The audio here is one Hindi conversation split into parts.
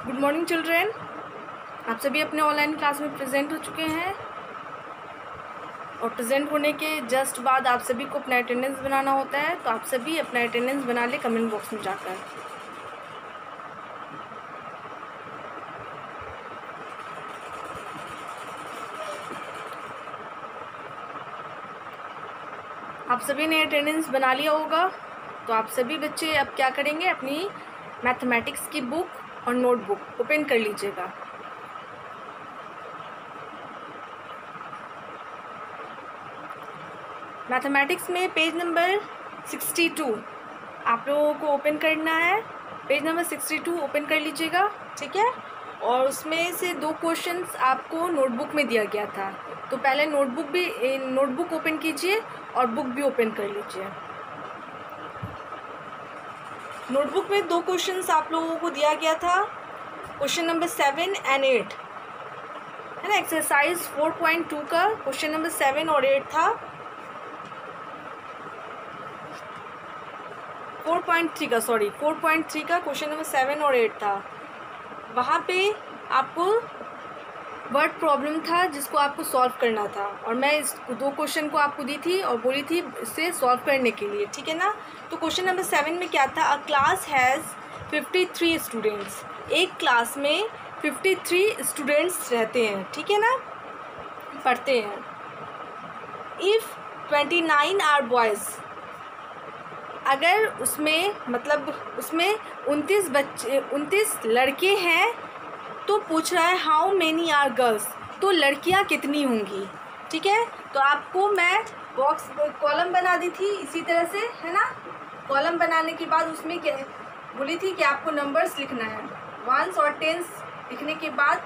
Good morning children. आप सभी अपने ऑनलाइन क्लास में प्रेजेंट हो चुके हैं और प्रेजेंट होने के जस्ट बाद आप सभी को अपना अटेंडेंस बनाना होता है। तो आप सभी अपना अटेंडेंस बना ले कमेंट बॉक्स में जाकर। आप सभी ने अटेंडेंस बना लिया होगा। तो आप सभी बच्चे अब क्या करेंगे, अपनी मैथमेटिक्स की बुक और नोटबुक ओपन कर लीजिएगा। मैथमेटिक्स में पेज नंबर 62 आप लोगों को ओपन करना है। पेज नंबर 62 ओपन कर लीजिएगा, ठीक है। और उसमें से 2 क्वेश्चंस आपको नोटबुक में दिया गया था। तो पहले नोटबुक ओपन कीजिए और बुक भी ओपन कर लीजिए। नोटबुक में 2 क्वेश्चंस आप लोगों को दिया गया था, क्वेश्चन नंबर 7 और 8 है ना। एक्सरसाइज 4.2 का क्वेश्चन नंबर 7 और 8 था। 4.3 का क्वेश्चन नंबर 7 और 8 था। वहाँ पे आपको वर्ड प्रॉब्लम था जिसको आपको सॉल्व करना था, और मैं इस 2 क्वेश्चन को आपको दी थी और बोली थी इसे सॉल्व करने के लिए, ठीक है ना। तो क्वेश्चन नंबर 7 में क्या था, अ क्लास हैज़ 53 स्टूडेंट्स। एक क्लास में 53 स्टूडेंट्स रहते हैं, ठीक है ना, पढ़ते हैं। इफ़ 29 आर बॉयज़, अगर उसमें 29 लड़के हैं, तो पूछ रहा है हाउ मेनी आर गर्ल्स, तो लड़कियां कितनी होंगी, ठीक है। तो आपको मैं कॉलम बना दी थी इसी तरह से, है ना। कॉलम बनाने के बाद उसमें क्या बोली थी कि आपको नंबर्स लिखना है, 1s और 10s लिखने के बाद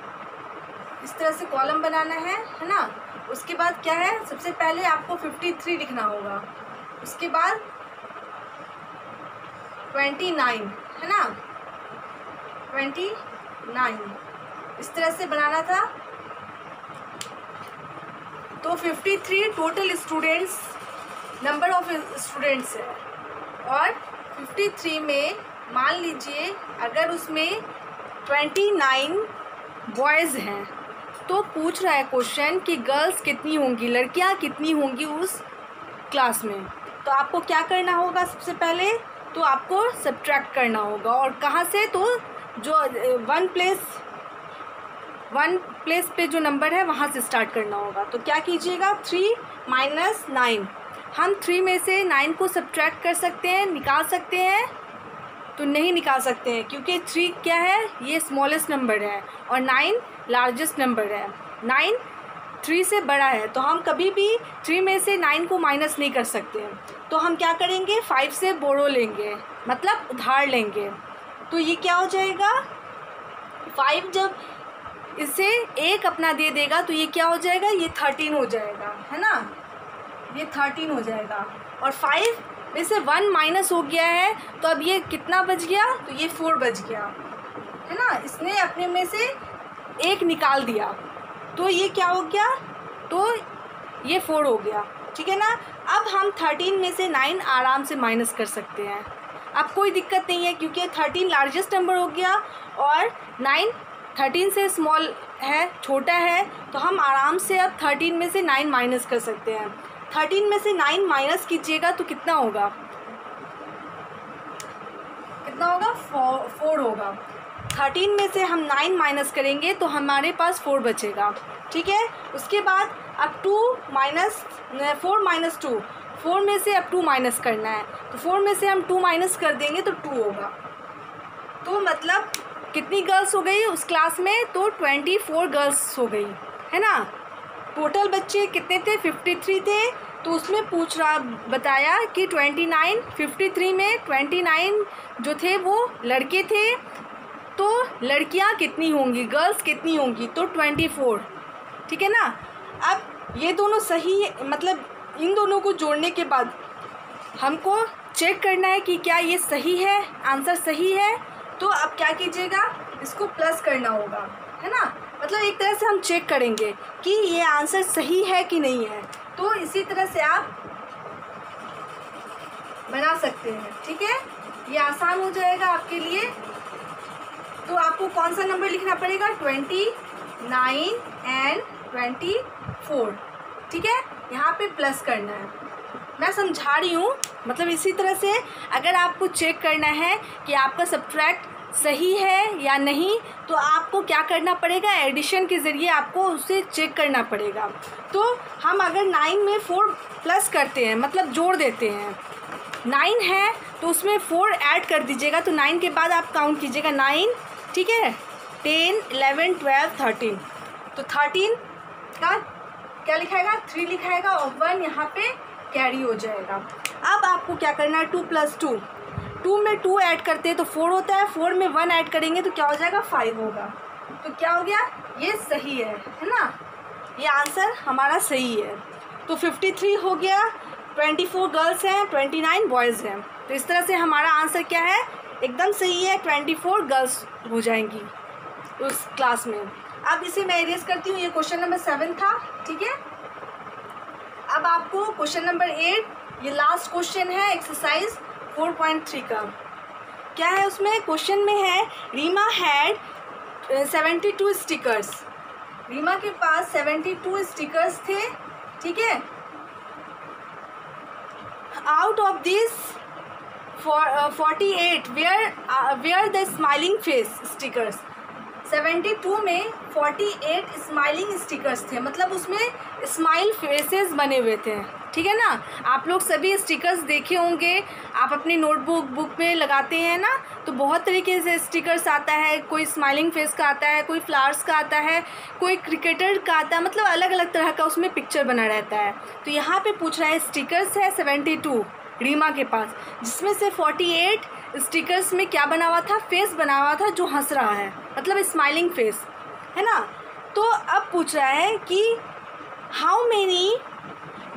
इस तरह से कॉलम बनाना है ना। उसके बाद क्या है, सबसे पहले आपको 53 लिखना होगा, उसके बाद 29 है ना, 29 इस तरह से बनाना था। तो 53 total students, number of students है, और 53 में मान लीजिए अगर उसमें 29 बॉयज़ हैं, तो पूछ रहा है क्वेश्चन कि गर्ल्स कितनी होंगी, लड़कियां कितनी होंगी उस क्लास में। तो आपको क्या करना होगा, सबसे पहले तो आपको सब्ट्रैक्ट करना होगा, और कहाँ से, तो जो वन प्लेस पे जो नंबर है वहाँ से स्टार्ट करना होगा। तो क्या कीजिएगा, 3 - 9, हम 3 में से 9 को सब्ट्रैक्ट कर सकते हैं, निकाल सकते हैं, तो नहीं निकाल सकते हैं क्योंकि 3 क्या है, ये स्मॉलेस्ट नंबर है और 9 लार्जेस्ट नंबर है। 9 3 से बड़ा है, तो हम कभी भी 3 में से 9 को माइनस नहीं कर सकते। तो हम क्या करेंगे, 5 से बोरो लेंगे, मतलब उधार लेंगे। तो ये क्या हो जाएगा, 5 जब इसे 1 अपना दे देगा तो ये क्या हो जाएगा, ये 13 हो जाएगा, है ना, ये 13 हो जाएगा। और 5 में से 1 माइनस हो गया है, तो अब ये कितना बच गया, तो ये 4 बच गया, है ना। इसने अपने में से 1 निकाल दिया, तो ये क्या हो गया, तो ये 4 हो गया, ठीक है ना। अब हम 13 में से 9 आराम से माइनस कर सकते हैं, अब कोई दिक्कत नहीं है क्योंकि 13 लार्जेस्ट नंबर हो गया और 9 13 से स्मॉल है, छोटा है। तो हम आराम से अब 13 में से 9 माइनस कर सकते हैं। 13 में से 9 माइनस कीजिएगा तो कितना होगा, 4 होगा। 13 में से हम 9 माइनस करेंगे तो हमारे पास 4 बचेगा, ठीक है। उसके बाद अब 4 - 2, 4 में से अब 2 माइनस करना है, तो 4 में से हम 2 माइनस कर देंगे तो 2 होगा। तो मतलब कितनी गर्ल्स हो गई उस क्लास में, तो 24 गर्ल्स हो गई, है ना। टोटल बच्चे कितने थे, 53 थे। तो उसमें बताया कि 53 में 29 जो थे वो लड़के थे, तो लड़कियां कितनी होंगी, गर्ल्स कितनी होंगी, तो 24, ठीक है ना। अब ये दोनों सही, मतलब इन दोनों को जोड़ने के बाद हमको चेक करना है कि क्या ये सही है, आंसर सही है। तो अब क्या कीजिएगा, इसको प्लस करना होगा, है ना। मतलब एक तरह से हम चेक करेंगे कि ये आंसर सही है कि नहीं है। तो इसी तरह से आप बना सकते हैं, ठीक है। ये आसान हो जाएगा आपके लिए। तो आपको कौन सा नंबर लिखना पड़ेगा? 29 एंड 24, ठीक है। यहाँ पे प्लस करना है, मैं समझा रही हूँ। मतलब इसी तरह से अगर आपको चेक करना है कि आपका सब्ट्रैक्ट सही है या नहीं, तो आपको क्या करना पड़ेगा? एडिशन के ज़रिए आपको उसे चेक करना पड़ेगा। तो हम अगर 9 में 4 प्लस करते हैं, मतलब जोड़ देते हैं, 9 है तो उसमें 4 ऐड कर दीजिएगा, तो 9 के बाद आप काउंट कीजिएगा 9, ठीक है, 10, 11, 12, 13। तो 13 का क्या लिखाएगा? 3 लिखाएगा और 1 यहाँ पे कैरी हो जाएगा। अब आपको क्या करना है? 2 + 2, 2 में 2 ऐड करते हैं तो 4 होता है, 4 में 1 ऐड करेंगे तो क्या हो जाएगा? 5 होगा। तो क्या हो गया? ये सही है ना? ये आंसर हमारा सही है। तो 53 हो गया, 24 गर्ल्स हैं, 29 बॉयज़ हैं। तो इस तरह से हमारा आंसर क्या है? एकदम सही है, 24 गर्ल्स हो जाएंगी उस क्लास में। अब इसे मैं इरेज करती हूँ, ये क्वेश्चन नंबर 7 था, ठीक है। अब आपको क्वेश्चन नंबर 8, ये लास्ट क्वेश्चन है एक्सरसाइज 4.3 का। क्या है उसमें? क्वेश्चन में है रीमा हैड 72 स्टिकर्स। रीमा के पास 72 स्टिकर्स थे, ठीक है। Out of this 48 were the smiling face stickers. 72 में 48 स्माइलिंग स्टिकर्स थे, मतलब उसमें स्माइल फेसेस बने हुए थे, ठीक है ना। आप लोग सभी स्टिकर्स देखे होंगे, आप अपनी नोटबुक बुक में लगाते हैं ना, तो बहुत तरीके से स्टिकर्स आता है। कोई स्माइलिंग फेस का आता है, कोई फ्लावर्स का आता है, कोई क्रिकेटर का आता है, मतलब अलग अलग तरह का उसमें पिक्चर बना रहता है। तो यहाँ पे पूछ रहा है स्टिकर्स है 72 रीमा के पास, जिसमें से 48 स्टिकर्स में क्या बना हुआ था? फेस बना हुआ था जो हंस रहा है, मतलब स्माइलिंग फेस, है ना। तो अब पूछ रहा है कि how many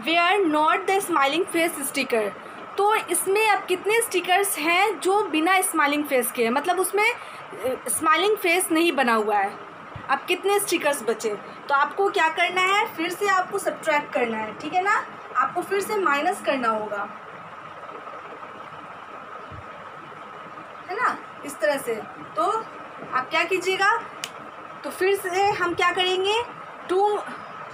were not the smiling face sticker. तो इसमें अब कितने स्टिकर्स हैं जो बिना स्माइलिंग फेस के हैं, मतलब उसमें स्माइलिंग फेस नहीं बना हुआ है। अब कितने स्टिकर्स बचे? तो आपको क्या करना है? फिर से आपको सब्ट्रैक्ट करना है, ठीक है ना। आपको फिर से माइनस करना होगा, है ना, इस तरह से। तो आप क्या कीजिएगा? तो फिर से हम क्या करेंगे? 2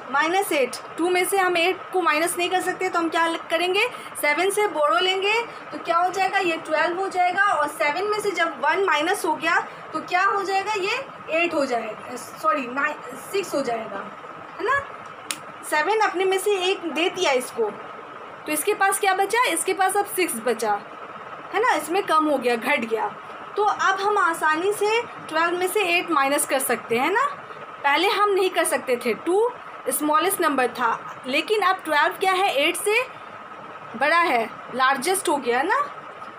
- 8, 2 में से हम 8 को माइनस नहीं कर सकते, तो हम क्या करेंगे? 7 से बोरो लेंगे, तो क्या हो जाएगा? ये 12 हो जाएगा। और 7 में से जब 1 माइनस हो गया तो क्या हो जाएगा? ये 8 हो जाएगा, सॉरी 6 हो जाएगा, है ना। 7 अपने में से 1 दे दिया इसको, तो इसके पास क्या बचा? इसके पास अब 6 बचा, है ना, इसमें कम हो गया, घट गया। तो अब हम आसानी से 12 में से 8 माइनस कर सकते हैं ना। पहले हम नहीं कर सकते थे, 2 स्मॉलेस्ट नंबर था, लेकिन अब 12 क्या है? 8 से बड़ा है, लार्जेस्ट हो गया ना।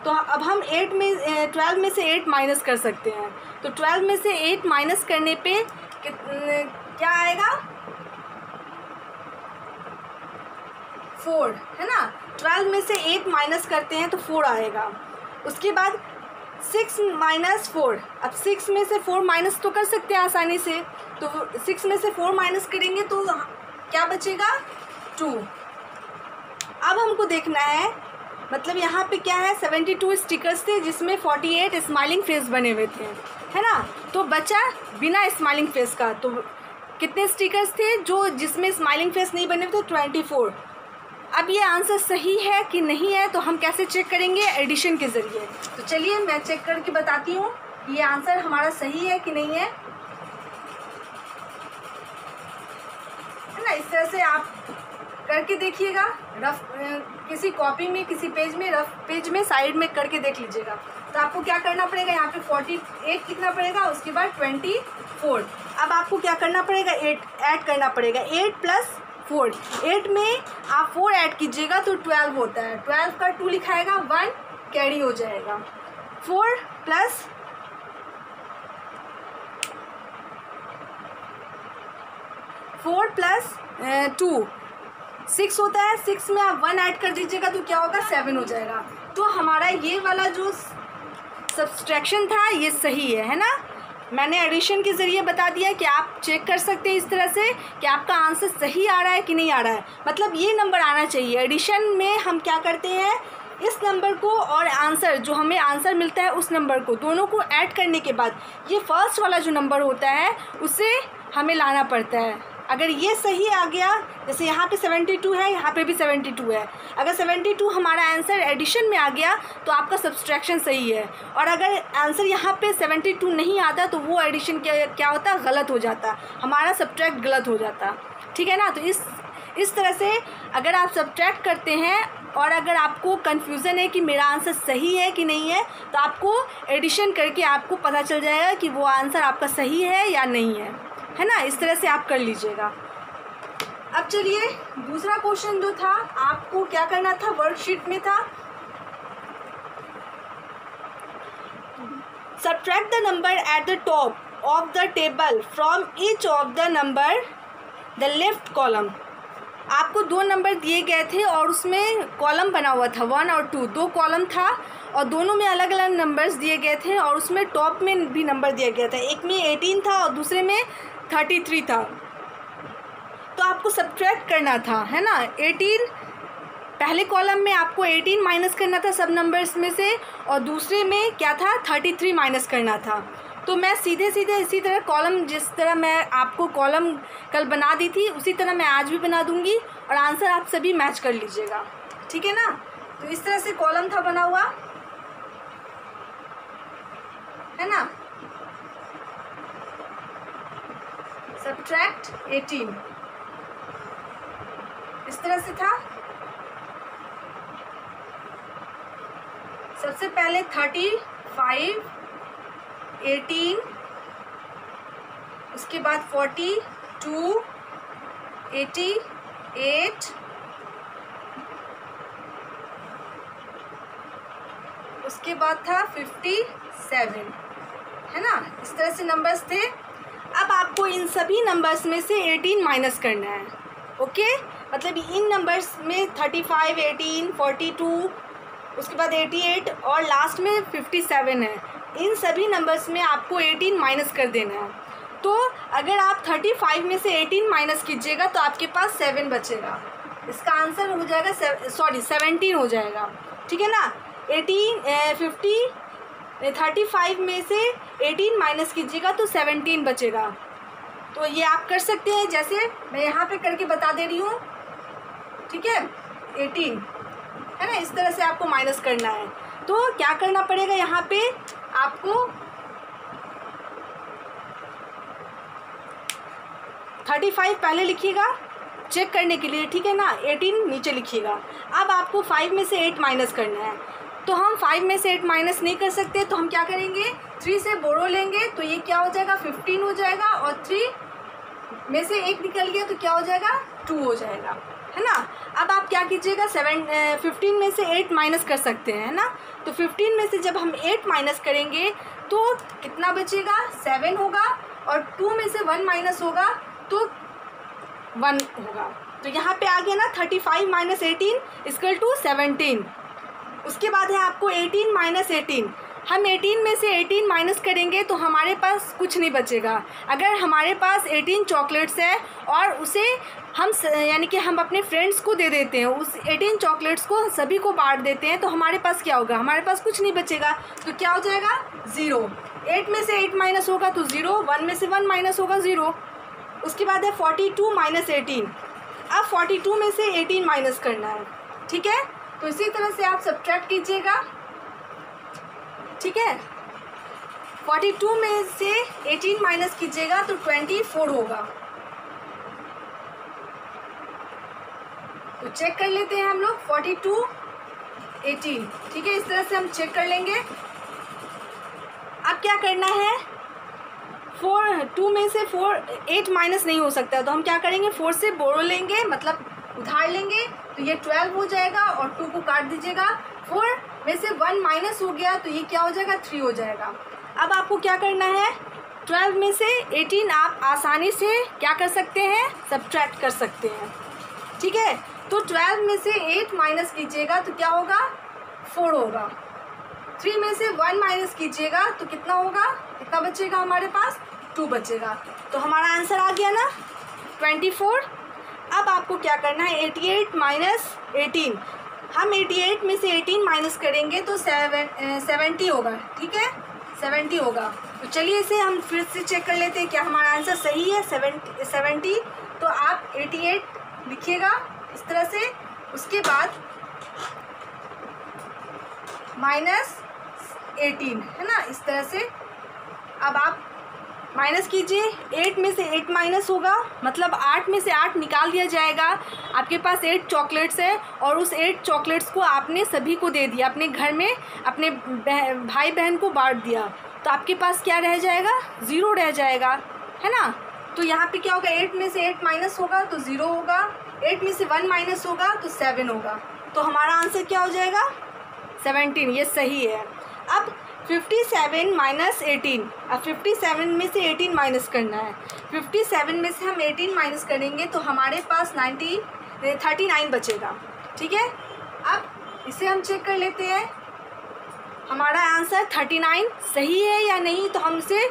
तो अब हम 12 में से 8 माइनस कर सकते हैं। तो 12 में से 8 माइनस करने पे क्या आएगा? 4, है ना। 12 में से 8 माइनस करते हैं तो 4 आएगा। उसके बाद 6 - 4, अब 6 में से 4 माइनस तो कर सकते हैं आसानी से, तो 6 में से 4 माइनस करेंगे तो क्या बचेगा? 2। अब हमको देखना है, मतलब यहाँ पे क्या है? 72 स्टिकर्स थे जिसमें 48 स्माइलिंग फेस बने हुए थे, है ना। तो बचा बिना स्माइलिंग फेस का, तो कितने स्टिकर्स थे जो जिसमें स्माइलिंग फेस नहीं बने हुए थे? 24। अब ये आंसर सही है कि नहीं है, तो हम कैसे चेक करेंगे? एडिशन के ज़रिए। तो चलिए मैं चेक करके बताती हूँ ये आंसर हमारा सही है कि नहीं है ना। इस तरह से आप करके देखिएगा, रफ किसी कॉपी में, किसी पेज में, रफ पेज में साइड में करके देख लीजिएगा। तो आपको क्या करना पड़ेगा? यहाँ पे 48 लिखना पड़ेगा, उसके बाद 24। अब आपको क्या करना पड़ेगा? 8 ऐड करना पड़ेगा, 8 + 4। 8 में आप 4 ऐड कीजिएगा तो 12 होता है। 12 का 2 लिखाएगा, 1 कैरी हो जाएगा। 4 + 2 6 होता है। 6 में आप 1 ऐड कर दीजिएगा तो क्या होगा? 7 हो जाएगा। तो हमारा ये वाला जो सब्सट्रैक्शन था ये सही है ना। मैंने एडिशन के ज़रिए बता दिया कि आप चेक कर सकते हैं इस तरह से कि आपका आंसर सही आ रहा है कि नहीं आ रहा है, मतलब ये नंबर आना चाहिए। एडिशन में हम क्या करते हैं? इस नंबर को और आंसर जो हमें आंसर मिलता है उस नंबर को दोनों को ऐड करने के बाद ये फर्स्ट वाला जो नंबर होता है उसे हमें लाना पड़ता है। अगर ये सही आ गया, जैसे यहाँ पे 72 है, यहाँ पे भी 72 है, अगर 72 हमारा आंसर एडिशन में आ गया तो आपका सब्सट्रैक्शन सही है, और अगर आंसर यहाँ पे 72 नहीं आता तो वो एडिशन क्या होता, गलत हो जाता, हमारा सब्ट्रैक्ट गलत हो जाता। ठीक है ना। तो इस तरह से अगर आप सब्ट्रैक्ट करते हैं और अगर आपको कन्फ्यूज़न है कि मेरा आंसर सही है कि नहीं है, तो आपको एडिशन करके आपको पता चल जाएगा कि वो आंसर आपका सही है या नहीं है ना। इस तरह से आप कर लीजिएगा। अब चलिए दूसरा क्वेश्चन जो था आपको क्या करना था, वर्कशीट में था, subtract the number at the top of the table from each of the number the left column. आपको दो नंबर दिए गए थे और उसमें कॉलम बना हुआ था 1 और 2, दो कॉलम था और दोनों में अलग अलग नंबर्स दिए गए थे और उसमें टॉप में भी नंबर दिया गया था, एक में 18 था और दूसरे में 33 था। तो आपको सब्ट्रैक्ट करना था, है ना। 18 पहले कॉलम में आपको 18 माइनस करना था सब नंबर्स में से, और दूसरे में क्या था 33 माइनस करना था। तो मैं सीधे इसी तरह कॉलम, जिस तरह मैं आपको कॉलम कल बना दी थी उसी तरह मैं आज भी बना दूंगी और आंसर आप सभी मैच कर लीजिएगा। ठीक है ना। तो इस तरह से कॉलम था बना हुआ, है ना। सब्ट्रैक्ट 18 इस तरह से था। सबसे पहले 35, 18, उसके बाद 42, 88, उसके बाद था 57, है ना। इस तरह से नंबर्स थे। अब आपको इन सभी नंबर्स में से 18 माइनस करना है। ओके, मतलब इन नंबर्स में 35, 18, 42, उसके बाद 88 और लास्ट में 57 है। इन सभी नंबर्स में आपको 18 माइनस कर देना है। तो अगर आप 35 में से 18 माइनस कीजिएगा तो आपके पास 7 बचेगा। इसका आंसर हो जाएगा 17 हो जाएगा। ठीक है ना। 35 में से 18 माइनस कीजिएगा तो 17 बचेगा। तो ये आप कर सकते हैं, जैसे मैं यहाँ पे करके बता दे रही हूँ। ठीक है, 18 है ना। इस तरह से आपको माइनस करना है। तो क्या करना पड़ेगा, यहाँ पे आपको 35 पहले लिखिएगा चेक करने के लिए, ठीक है ना। 18 नीचे लिखिएगा। अब आपको 5 में से 8 माइनस करना है। तो हम 5 में से 8 माइनस नहीं कर सकते, तो हम क्या करेंगे, 3 से बोरो लेंगे तो ये क्या हो जाएगा 15 हो जाएगा, और 3 में से 1 निकल गया तो क्या हो जाएगा 2 हो जाएगा, है ना। अब आप क्या कीजिएगा 15 में से 8 माइनस कर सकते हैं, है ना। तो 15 में से जब हम 8 माइनस करेंगे तो कितना बचेगा 7 होगा, और 2 में से 1 माइनस होगा तो 1 होगा। तो यहाँ पे आ गया ना 35 माइनस 18 इक्वल टू 17। उसके बाद है आपको 18 माइनस 18। हम 18 में से 18 माइनस करेंगे तो हमारे पास कुछ नहीं बचेगा। अगर हमारे पास 18 चॉकलेट्स है और उसे हम यानी कि हम अपने फ्रेंड्स को दे देते हैं, उस 18 चॉकलेट्स को सभी को बांट देते हैं, तो हमारे पास क्या होगा, हमारे पास कुछ नहीं बचेगा। तो क्या हो जाएगा 0। 8 में से 8 माइनस होगा तो 0, 1 में से 1 माइनस होगा 0। उसके बाद है 42 माइनस 18। अब 42 में से 18 माइनस करना है, ठीक है। तो इसी तरह से आप सब्ट्रैक्ट कीजिएगा, ठीक है। 42 में से 18 माइनस कीजिएगा तो 24 होगा। तो चेक कर लेते हैं हम लोग 42, 18, ठीक है। इस तरह से हम चेक कर लेंगे। अब क्या करना है, 2 में से 8 माइनस नहीं हो सकता, तो हम क्या करेंगे 4 से बोरो लेंगे, मतलब उधार लेंगे, तो ये 12 हो जाएगा और 2 को काट दीजिएगा। 4 में से 1 माइनस हो गया तो ये क्या हो जाएगा 3 हो जाएगा। अब आपको क्या करना है, 12 में से 18 आप आसानी से क्या कर सकते हैं, सब्ट्रैक्ट कर सकते हैं, ठीक है। तो 12 में से 8 माइनस कीजिएगा तो क्या होगा 4 होगा। 3 में से 1 माइनस कीजिएगा तो कितना होगा, कितना बचेगा हमारे पास 2 बचेगा। तो हमारा आंसर आ गया ना 24। अब आपको क्या करना है 88 माइनस 18, हम 88 में से 18 माइनस करेंगे तो 70 होगा, ठीक है, 70 होगा। तो चलिए इसे हम फिर से चेक कर लेते हैं क्या हमारा आंसर सही है 70। तो आप 88 लिखिएगा इस तरह से, उसके बाद माइनस 18, है ना, इस तरह से। अब आप माइनस कीजिए, 8 में से 8 माइनस होगा, मतलब 8 में से 8 निकाल दिया जाएगा। आपके पास 8 चॉकलेट्स है और उस 8 चॉकलेट्स को आपने सभी को दे दिया, अपने घर में अपने भाई बहन को बांट दिया, तो आपके पास क्या रह जाएगा, 0 रह जाएगा, है ना। तो यहाँ पे क्या होगा, 8 में से 8 माइनस होगा तो 0 होगा, 8 में से 1 माइनस होगा तो 7 होगा। तो हमारा आंसर क्या हो जाएगा, 17, ये सही है। अब 57 माइनस 18, अब 57 में से 18 माइनस करना है। 57 में से हम 18 माइनस करेंगे तो हमारे पास 39 बचेगा, ठीक है। अब इसे हम चेक कर लेते हैं हमारा आंसर 39 सही है या नहीं। तो हम इसे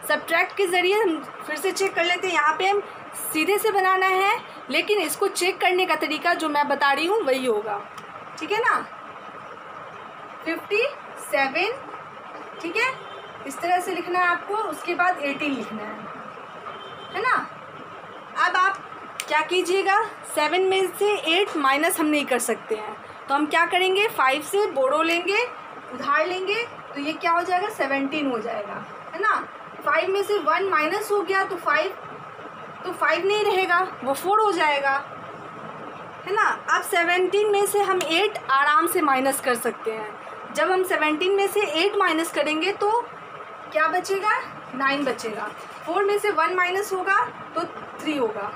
सब्ट्रैक्ट के ज़रिए हम फिर से चेक कर लेते हैं। यहाँ पे हम सीधे से बनाना है, लेकिन इसको चेक करने का तरीका जो मैं बता रही हूँ वही होगा, ठीक है ना। 57, ठीक है, इस तरह से लिखना है आपको, उसके बाद 18 लिखना है ना। अब आप क्या कीजिएगा, 7 में से 8 माइनस हम नहीं कर सकते हैं, तो हम क्या करेंगे, 5 से बोरो लेंगे, उधार लेंगे, तो ये क्या हो जाएगा, 17 हो जाएगा, है ना। 5 में से 1 माइनस हो गया तो 5 नहीं रहेगा, वो 4 हो जाएगा, है ना। अब 17 में से हम 8 आराम से माइनस कर सकते हैं। जब हम 17 में से 8 माइनस करेंगे तो क्या बचेगा, 9 बचेगा। 4 में से 1 माइनस होगा तो 3 होगा।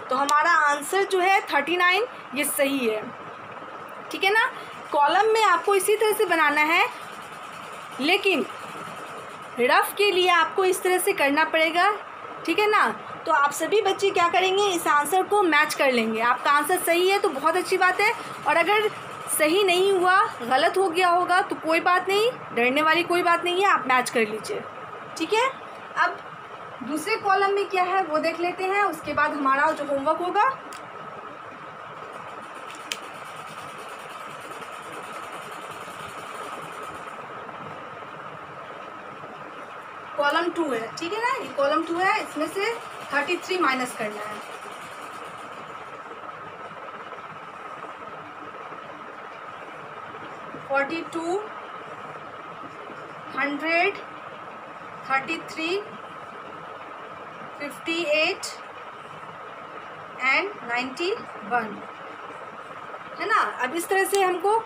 तो हमारा आंसर जो है 39, ये सही है, ठीक है ना। कॉलम में आपको इसी तरह से बनाना है, लेकिन रफ के लिए आपको इस तरह से करना पड़ेगा, ठीक है ना। तो आप सभी बच्चे क्या करेंगे, इस आंसर को मैच कर लेंगे। आपका आंसर सही है तो बहुत अच्छी बात है, और अगर सही नहीं हुआ, गलत हो गया होगा तो कोई बात नहीं, डरने वाली कोई बात नहीं है, आप मैच कर लीजिए, ठीक है। अब दूसरे कॉलम में क्या है वो देख लेते हैं, उसके बाद हमारा जो होमवर्क होगा। कॉलम 2 है, ठीक है ना, ये कॉलम 2 है, इसमें से 33 माइनस करना है। $42, 100, 33, 58 एंड 91, है ना। अब इस तरह से हमको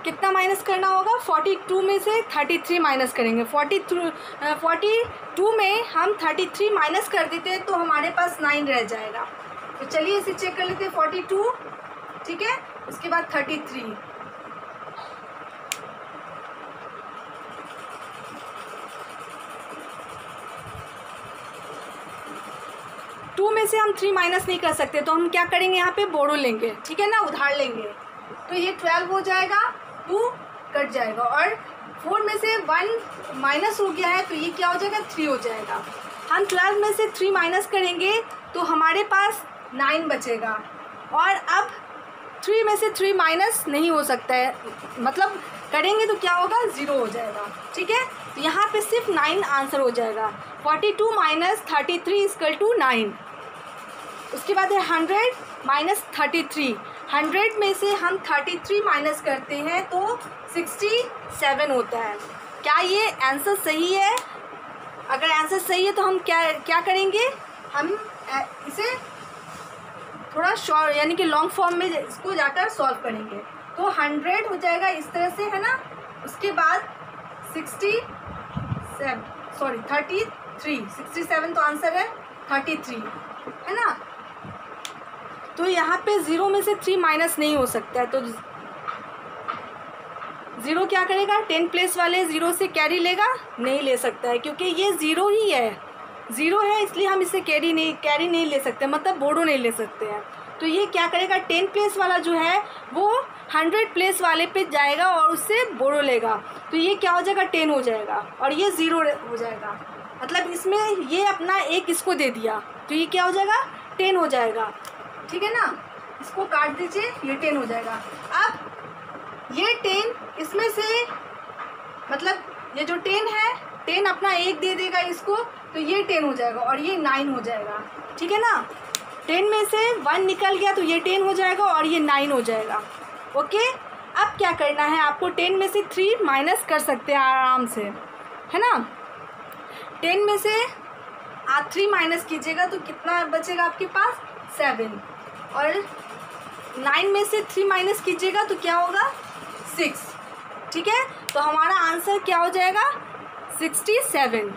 कितना माइनस करना होगा, 42 में से 33 माइनस करेंगे। 42 में हम 33 माइनस कर देते हैं तो हमारे पास 9 रह जाएगा। तो चलिए इसे चेक कर लेते हैं, 42, ठीक है, उसके बाद 33, टू में से हम 3 माइनस नहीं कर सकते, तो हम क्या करेंगे, यहाँ पे बोरो लेंगे, ठीक है ना, उधार लेंगे, तो ये 12 हो जाएगा, 2 कट जाएगा, और 4 में से 1 माइनस हो गया है तो ये क्या हो जाएगा, 3 हो जाएगा। हम 12 में से 3 माइनस करेंगे तो हमारे पास 9 बचेगा, और अब 3 में से 3 माइनस नहीं हो सकता है, मतलब करेंगे तो क्या होगा, 0 हो जाएगा, ठीक है। तो यहाँ पे सिर्फ 9 आंसर हो जाएगा। 42 माइनस 33 इक्वल टू 9। उसके बाद है 100 माइनस 33। 100 में से हम 33 माइनस करते हैं तो 67 होता है। क्या ये आंसर सही है? अगर आंसर सही है तो हम क्या करेंगे, हम इसे थोड़ा शॉर्ट यानी कि लॉन्ग फॉर्म में इसको जाकर सॉल्व करेंगे। तो 100 हो जाएगा इस तरह से, है ना। उसके बाद 37 67 तो आंसर है 33, है ना। तो यहाँ पे 0 में से 3 माइनस नहीं हो सकता है, तो 0 क्या करेगा, 10 प्लेस वाले 0 से कैरी लेगा, नहीं ले सकता है, क्योंकि ये 0 ही है, 0 है, इसलिए हम इसे कैरी नहीं ले सकते, मतलब बोरो नहीं ले सकते हैं। तो ये क्या करेगा, 10 प्लेस वाला जो है वो 100 प्लेस वाले पे जाएगा और उससे बोरो लेगा, तो ये क्या हो जाएगा, 10 हो जाएगा, और ये 0 हो जाएगा। मतलब इसमें ये अपना एक इसको दे दिया, तो ये क्या हो जाएगा, 10 हो जाएगा, ठीक है ना। इसको काट दीजिए, ये 10 हो जाएगा। अब ये 10 इसमें से मतलब ये जो 10 है, 10 अपना 1 दे देगा इसको, तो ये 10 हो जाएगा और ये 9 हो जाएगा, ठीक है ना। 10 में से 1 निकल गया तो ये 10 हो जाएगा और ये 9 हो जाएगा। ओके, अब क्या करना है आपको, 10 में से 3 माइनस कर सकते हैं आराम से, है ना। 10 में से आप 3 माइनस कीजिएगा तो कितना बचेगा आपके पास, 7। और 9 में से 3 माइनस कीजिएगा तो क्या होगा, 6, ठीक है। तो हमारा आंसर क्या हो जाएगा, 67।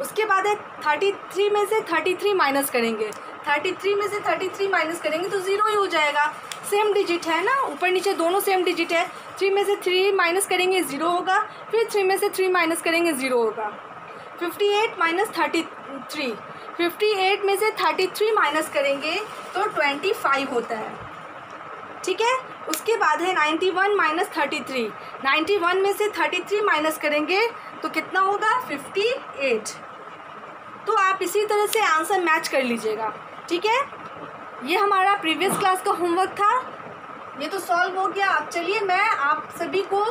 उसके बाद है 33 में से 33 माइनस करेंगे, 33 में से 33 माइनस करेंगे तो 0 ही हो जाएगा, सेम डिजिट है ना, ऊपर नीचे दोनों सेम डिजिट है। 3 में से 3 माइनस करेंगे 0 होगा, फिर 3 में से 3 माइनस करेंगे 0 होगा। 58 माइनस 33, 58 में से 33 माइनस करेंगे तो 25 होता है, ठीक है। उसके बाद है 91 माइनस 33, 91 में से 33 माइनस करेंगे तो कितना होगा, 58। तो आप इसी तरह से आंसर मैच कर लीजिएगा, ठीक है। ये हमारा प्रीवियस क्लास का होमवर्क था, ये तो सॉल्व हो गया। अब चलिए मैं आप सभी को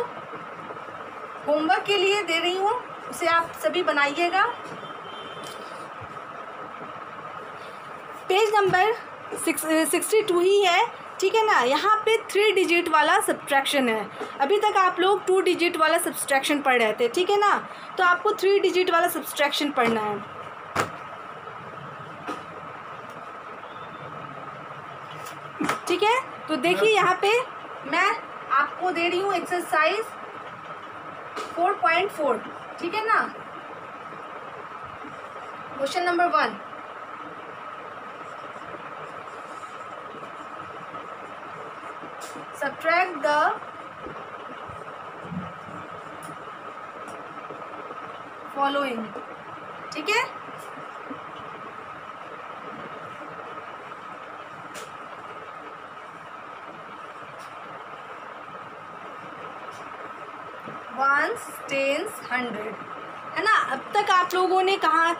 होमवर्क के लिए दे रही हूँ, उसे आप सभी बनाइएगा। पेज नंबर 62 ही है, ठीक है ना। यहाँ पे 3 डिजिट वाला सब्ट्रैक्शन है, अभी तक आप लोग 2 डिजिट वाला सब्ट्रैक्शन पढ़ रहे थे, ठीक है ना। तो आपको 3 डिजिट वाला सब्ट्रैक्शन पढ़ना है, ठीक है। तो देखिए यहाँ पे मैं आपको दे रही हूँ एक्सरसाइज 4.4, ठीक है ना। Question number 1, subtract the following, ठीक है। वंस, टेंस, 100, है ना। अब तक आप लोगों ने कहा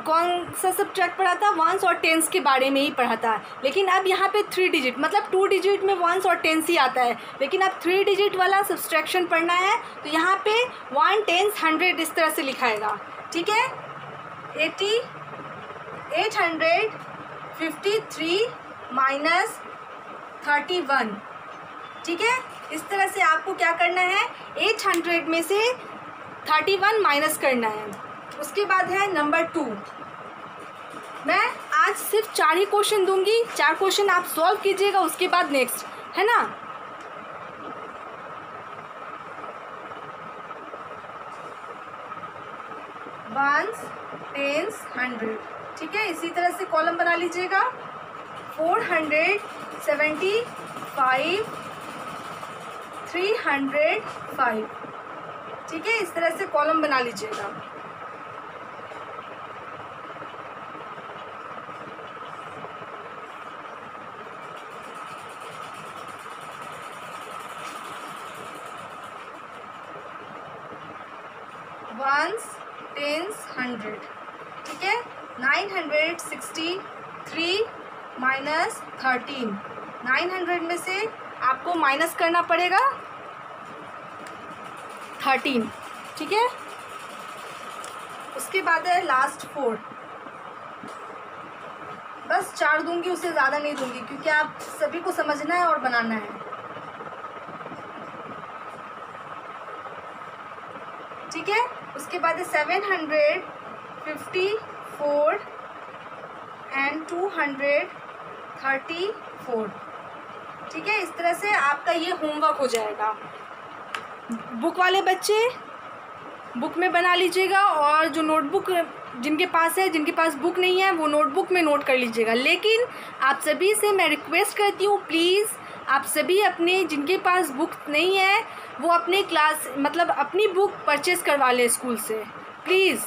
कौन सा सब्ट्रैक्ट पढ़ा था, वंस और टेंस के बारे में ही पढ़ा था। लेकिन अब यहाँ पे 3 डिजिट मतलब 2 डिजिट में वंस और टेंस ही आता है, लेकिन अब 3 डिजिट वाला सब्ट्रैक्शन पढ़ना है। तो यहाँ पे 1 टेंस 100 इस तरह से लिखाएगा, ठीक है। 853 माइनस 31, ठीक है। इस तरह से आपको क्या करना है, 800 में से 31 माइनस करना है। उसके बाद है नंबर 2, मैं आज सिर्फ 4 ही क्वेश्चन दूंगी, 4 क्वेश्चन आप सॉल्व कीजिएगा, उसके बाद नेक्स्ट, है ना। वंस, टेंस, 100, ठीक है। इसी तरह से कॉलम बना लीजिएगा, 475, 305, ठीक है। इस तरह से कॉलम बना लीजिएगा। वंस, टेंस, 100, ठीक है। 963 माइनस 13, 900 में से आपको माइनस करना पड़ेगा 13, ठीक है। उसके बाद है लास्ट 4, बस 4 दूंगी, उससे ज़्यादा नहीं दूंगी क्योंकि आप सभी को समझना है और बनाना है, ठीक है। उसके बाद है 754 एंड 234, ठीक है। इस तरह से आपका ये होमवर्क हो जाएगा। बुक वाले बच्चे बुक में बना लीजिएगा, और जो नोटबुक जिनके पास है, जिनके पास बुक नहीं है, वो नोटबुक में नोट कर लीजिएगा। लेकिन आप सभी से मैं रिक्वेस्ट करती हूँ, प्लीज़ आप सभी अपने जिनके पास बुक नहीं है वो अपने क्लास मतलब अपनी बुक परचेज़ करवा लें स्कूल से, प्लीज़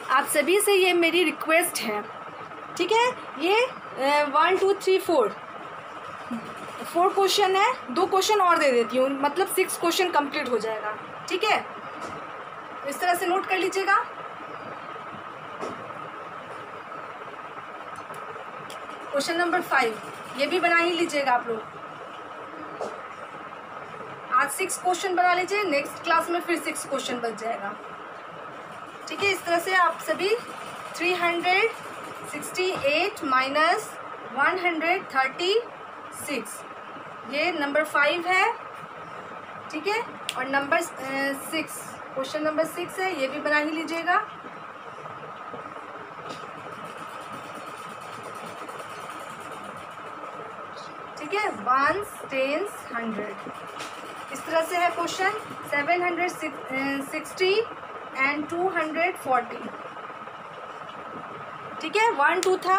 आप सभी से ये मेरी रिक्वेस्ट है, ठीक है। ये 1 2 3 4 क्वेश्चन है, 2 क्वेश्चन और दे देती हूँ, मतलब 6 क्वेश्चन कंप्लीट हो जाएगा, ठीक है। इस तरह से नोट कर लीजिएगा। क्वेश्चन नंबर 5, ये भी बना ही लीजिएगा आप लोग। आज 6 क्वेश्चन बना लीजिए, नेक्स्ट क्लास में फिर 6 क्वेश्चन बच जाएगा। ठीक है, इस तरह से आप सभी 368 माइनस 136, ये नंबर 5 है। ठीक है, और नंबर 6, क्वेश्चन नंबर 6 है, ये भी बना ही लीजिएगा। ठीक है, 1 10 100, इस तरह से है क्वेश्चन। 760 एंड 240। ठीक है, 1 2 था,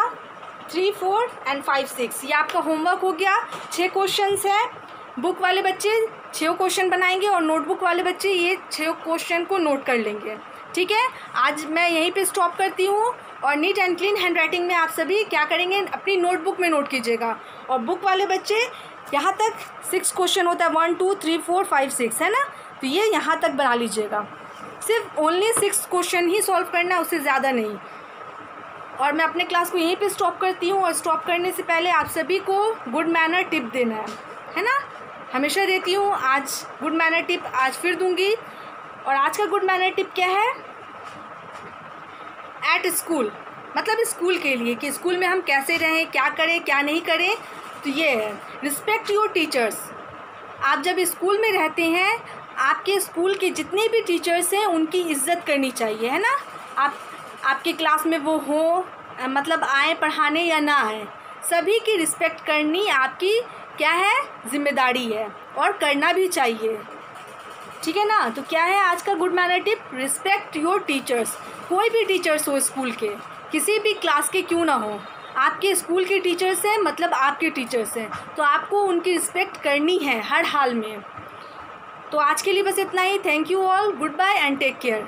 3 4 एंड 5 6, ये आपका होमवर्क हो गया। 6 क्वेश्चंस है। बुक वाले बच्चे 6 क्वेश्चन बनाएंगे और नोटबुक वाले बच्चे ये 6 क्वेश्चन को नोट कर लेंगे। ठीक है, आज मैं यहीं पे स्टॉप करती हूँ। और neat and clean hand writing में आप सभी क्या करेंगे, अपनी नोटबुक में नोट कीजिएगा। और बुक वाले बच्चे यहाँ तक 6 क्वेश्चन होता है, 1 2 3 4 5 6 है ना, तो ये यहाँ तक बना लीजिएगा। सिर्फ ओनली 6 क्वेश्चन ही सॉल्व करना है, उससे ज़्यादा नहीं। और मैं अपने क्लास को यहीं पे स्टॉप करती हूँ। और स्टॉप करने से पहले आप सभी को गुड मैनर टिप देना है ना, हमेशा देती हूँ। आज गुड मैनर टिप आज फिर दूंगी। और आज का गुड मैनर टिप क्या है, एट स्कूल, मतलब स्कूल के लिए, कि स्कूल में हम कैसे रहें, क्या करें क्या नहीं करें। तो ये है, रिस्पेक्ट योर टीचर्स। आप जब स्कूल में रहते हैं, आपके स्कूल के जितने भी टीचर्स हैं उनकी इज्जत करनी चाहिए, है ना। आपके क्लास में वो हो, मतलब आए पढ़ाने या ना आए, सभी की रिस्पेक्ट करनी आपकी क्या है, जिम्मेदारी है, और करना भी चाहिए। ठीक है ना। तो क्या है आज का good manner tip, respect your teachers. कोई भी टीचर्स हो स्कूल के, किसी भी क्लास के क्यों ना हो, आपके स्कूल के टीचर्स हैं, मतलब आपके टीचर्स हैं, तो आपको उनकी रिस्पेक्ट करनी है हर हाल में। तो आज के लिए बस इतना ही। Thank you all, goodbye and take care.